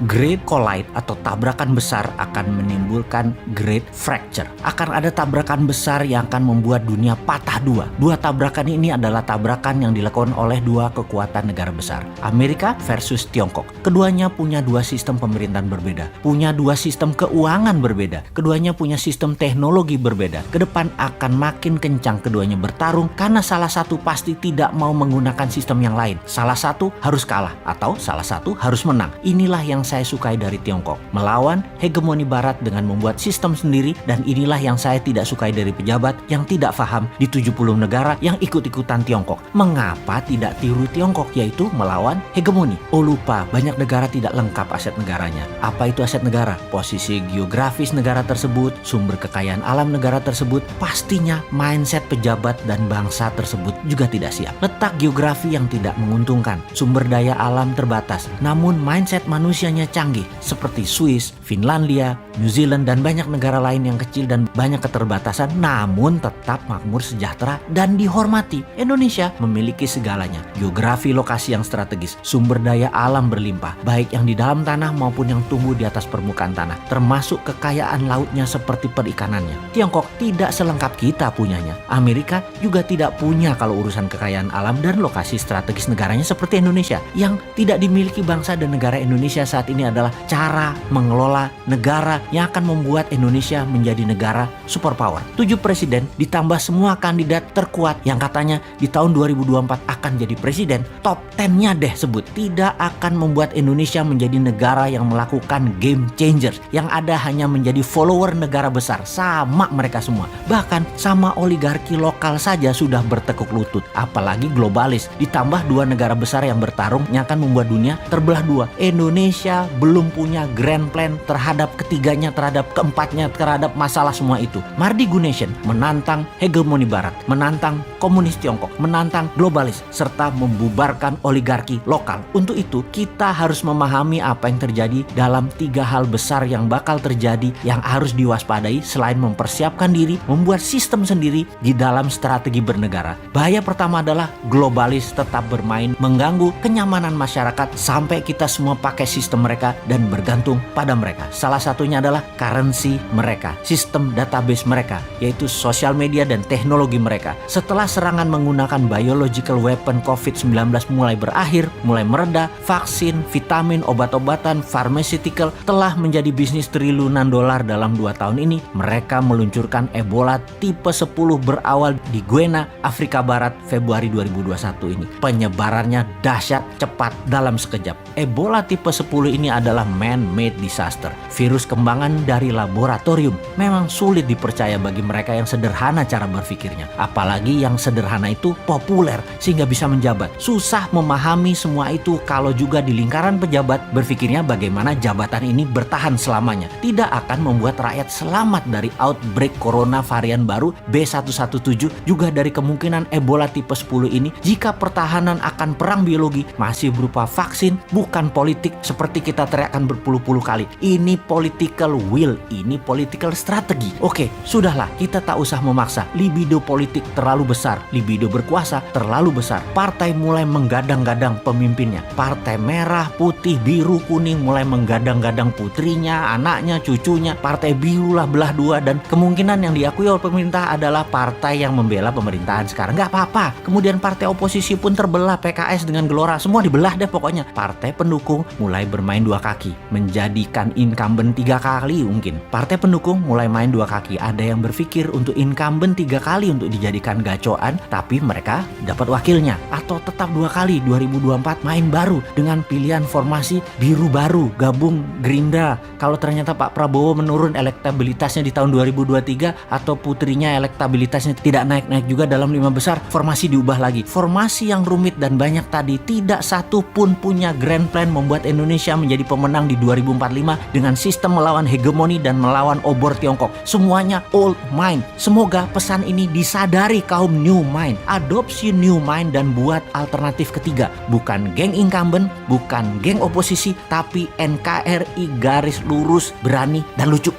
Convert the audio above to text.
Great collide atau tabrakan besar akan menimbulkan great fracture. Akan ada tabrakan besar yang akan membuat dunia patah dua. Dua tabrakan ini adalah tabrakan yang dilakukan oleh dua kekuatan negara besar, Amerika versus Tiongkok. Keduanya punya dua sistem pemerintahan berbeda, punya dua sistem keuangan berbeda, keduanya punya sistem teknologi berbeda. Kedepan akan makin kencang keduanya bertarung karena salah satu pasti tidak mau menggunakan sistem yang lain. Salah satu harus kalah atau salah satu harus menang. Inilah yang saya sukai dari Tiongkok, melawan hegemoni barat dengan membuat sistem sendiri, dan inilah yang saya tidak sukai dari pejabat yang tidak paham di 70 negara yang ikut-ikutan Tiongkok. Mengapa tidak tiru Tiongkok, yaitu melawan hegemoni? Oh lupa, banyak negara tidak lengkap aset negaranya. Apa itu aset negara? Posisi geografis negara tersebut, sumber kekayaan alam negara tersebut, pastinya mindset pejabat dan bangsa tersebut juga tidak siap. Letak geografi yang tidak menguntungkan, sumber daya alam terbatas, namun mindset manusianya canggih seperti Swiss, Finlandia, New Zealand, dan banyak negara lain yang kecil dan banyak keterbatasan namun tetap makmur, sejahtera, dan dihormati. Indonesia memiliki segalanya, geografi lokasi yang strategis, sumber daya alam berlimpah, baik yang di dalam tanah maupun yang tumbuh di atas permukaan tanah, termasuk kekayaan lautnya seperti perikanannya. Tiongkok tidak selengkap kita punyanya. Amerika juga tidak punya kalau urusan kekayaan alam dan lokasi strategis negaranya seperti Indonesia. Yang tidak dimiliki bangsa dan negara Indonesia saat ini adalah cara mengelola negara yang akan membuat Indonesia menjadi negara superpower. 7 presiden ditambah semua kandidat terkuat yang katanya di tahun 2024 akan jadi presiden, top 10-nya deh sebut, tidak akan membuat Indonesia menjadi negara yang melakukan game changers, yang ada hanya menjadi follower negara besar sama mereka semua. Bahkan sama oligarki lokal saja sudah bertekuk lutut, apalagi globalis. Ditambah dua negara besar yang bertarung yang akan membuat dunia terbelah dua. Indonesia belum punya grand plan terhadap ketiganya, terhadap keempatnya, terhadap masalah semua itu. Mardi Gunesion menantang hegemoni barat, menantang komunis Tiongkok, menantang globalis, serta membubarkan oligarki lokal. Untuk itu kita harus memahami apa yang terjadi dalam 3 hal besar yang bakal terjadi yang harus diwaspadai selain mempersiapkan diri, membuat sistem sendiri di dalam strategi bernegara. Bahaya pertama adalah globalis tetap bermain, mengganggu kenyamanan masyarakat sampai kita semua pakai sistem mereka dan bergantung pada mereka. Salah satunya adalah currency mereka, sistem database mereka, yaitu sosial media dan teknologi mereka. Setelah serangan menggunakan biological weapon COVID-19 mulai berakhir, mulai mereda, vaksin, vitamin, obat-obatan, pharmaceutical telah menjadi bisnis triliunan dolar dalam 2 tahun ini. Mereka meluncurkan Ebola tipe 10 berawal di Guinea, Afrika Barat, Februari 2021 ini. Penyebarannya dahsyat, cepat, dalam sekejap. Ebola tipe 10 ini adalah man-made disaster, virus kembangan dari laboratorium. Memang sulit dipercaya bagi mereka yang sederhana cara berpikirnya, apalagi yang sederhana itu populer sehingga bisa menjabat. Susah memahami semua itu kalau juga di lingkaran pejabat berpikirnya bagaimana jabatan ini bertahan selamanya. Tidak akan membuat rakyat selamat dari outbreak corona varian baru B117, juga dari kemungkinan Ebola tipe 10 ini jika pertahanan akan perang biologi masih berupa vaksin, bukan politik seperti kita teriakkan berpuluh-puluh kali. Ini political will, ini political strategi. Oke, sudahlah, kita tak usah memaksa. Libido politik terlalu besar, libido berkuasa terlalu besar. Partai mulai menggadang-gadang pemimpinnya. Partai merah, putih, biru, kuning mulai menggadang-gadang putrinya, anaknya, cucunya. Partai biru lah belah dua, dan kemungkinan yang diakui oleh pemerintah adalah partai yang membela pemerintahan sekarang. Nggak apa-apa. Kemudian partai oposisi pun terbelah, PKS dengan Gelora, semua dibelah deh pokoknya. Partai pendukung mulai bermain 2 kaki, menjadikan incumbent 3 kali mungkin. Partai pendukung mulai main 2 kaki. Ada yang berpikir untuk incumbent 3 kali untuk dijadikan gacoan, tapi mereka dapat wakilnya. Atau tetap 2 kali, 2024 main baru dengan pilihan formasi biru baru, gabung Gerindra. Kalau ternyata Pak Prabowo menurun elektabilitasnya di tahun 2023 atau putrinya elektabilitasnya tidak naik-naik juga dalam 5 besar, formasi diubah lagi. Formasi yang rumit dan banyak tadi, tidak satu pun punya grand plan membuat Indonesia menjadi pemenang di 2045 dengan sistem melawan hegemoni dan melawan obor Tiongkok. Semuanya old mind. Semoga pesan ini disadari kaum new mind. Adopsi new mind dan buat alternatif ketiga. Bukan geng incumbent, bukan geng oposisi, tapi NKRI garis lurus, berani dan lucu.